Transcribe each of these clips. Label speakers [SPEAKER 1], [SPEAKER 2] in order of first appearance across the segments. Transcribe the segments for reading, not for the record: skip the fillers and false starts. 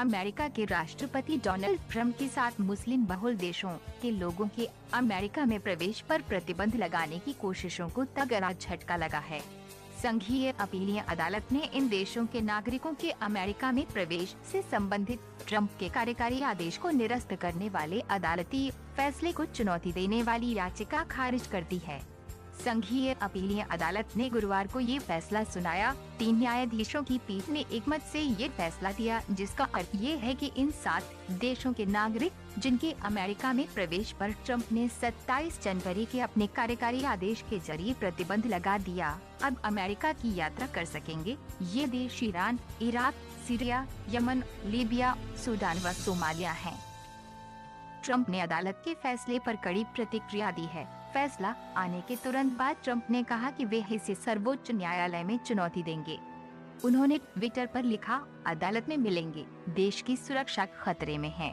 [SPEAKER 1] America के राष्ट्रपति Donald Trump के साथ मुस्लिम बहुल देशों के लोगों के अमेरिका में प्रवेश पर प्रतिबंध लगाने की कोशिशों को तगड़ा झटका लगा है। संघीय अपीलीय अदालत ने इन देशों के नागरिकों के अमेरिका में प्रवेश से संबंधित ट्रंप के कार्यकारी आदेश को निरस्त करने वाले अदालती फैसले को चुनौती देने वाली याचिका खारिज कर दी है। संघीय अपीलीय अदालत ने गुरुवार को ये फैसला सुनाया। 3 न्यायाधीशों की पीठ ने एकमत से ये फैसला दिया, जिसका अर्थ ये है कि इन 7 देशों के नागरिक जिनके अमेरिका में प्रवेश पर ट्रंप ने 27 जनवरी के अपने कार्यकारी आदेश के जरिए प्रतिबंध लगा दिया, अब अमेरिका की यात्रा कर सकेंगे। ये देश Iran, Iraq, Syria, Yemen, Libya, Sudan व सोमालिया हैं। ट्रंप ने अदालत के फैसले पर कड़ी प्रतिक्रिया दी है। फैसला आने के तुरंत बाद ट्रंप ने कहा कि वे इसे सर्वोच्च न्यायालय में चुनौती देंगे। उन्होंने ट्विटर पर लिखा, अदालत में मिलेंगे, देश की सुरक्षा खतरे में है।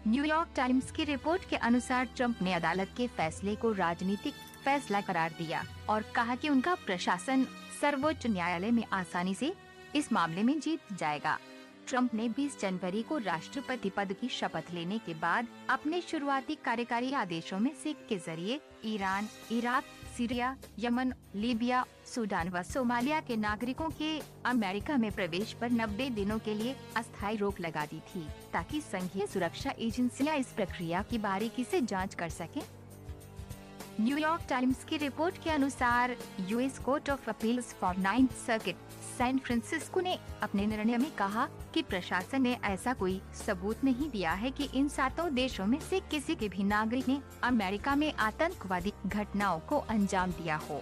[SPEAKER 1] न्यूयॉर्क टाइम्स की रिपोर्ट के अनुसार ट्रंप ने अदालत के फैसले को राजनीतिक फैसला करार दिया और कहा कि उनका प्रशासन सर्वोच्च न्यायालय में आसानी से इस मामले में जीत जाएगा। ट्रंप ने 20 जनवरी को राष्ट्रपति पद की शपथ लेने के बाद अपने शुरुआती कार्यकारी आदेशों में से के जरिए Iran, Iraq, Syria, Yemen, Libya, Sudan व सोमालिया के नागरिकों के अमेरिका में प्रवेश पर 90 दिनों के लिए अस्थायी रोक लगा दी थी, ताकि संघीय सुरक्षा एजेंसियां इस प्रक्रिया की बारीकी से जांच कर सकें। न्यूयॉर्क टाइम्स की रिपोर्ट के अनुसार US court of appeals for 9th circuit San Francisco ने अपने निर्णय में कहा कि प्रशासन ने ऐसा कोई सबूत नहीं दिया है कि इन 7 देशों में से किसी के भी नागरिक ने अमेरिका में आतंकवादी घटनाओं को अंजाम दिया हो।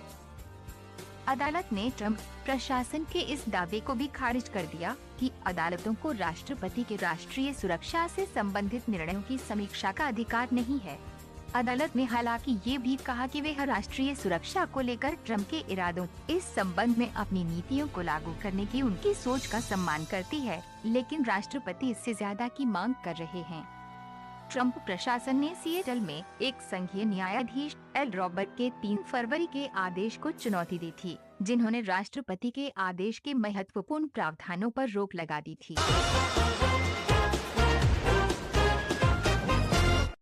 [SPEAKER 1] अदालत ने ट्रंप प्रशासन के इस दावे को भी खारिज कर दिया कि अदालतों को राष्ट्रपति के राष्ट्रीय सुरक्षा से संबंधित निर्णयों की समीक्षा का अधिकार नहीं है। अदालत ने हालांकि ये भी कहा कि वे राष्ट्रीय सुरक्षा को लेकर ट्रंप के इरादों इस संबंध में अपनी नीतियों को लागू करने की उनकी सोच का सम्मान करती है, लेकिन राष्ट्रपति इससे ज्यादा की मांग कर रहे हैं। ट्रंप प्रशासन ने सिएटल में एक संघीय न्यायाधीश एल रॉबर्ट के 3 फरवरी के आदेश को चुनौती दी थी, जिन्होंने राष्ट्रपति के आदेश के महत्वपूर्ण प्रावधानों पर रोक लगा दी थी।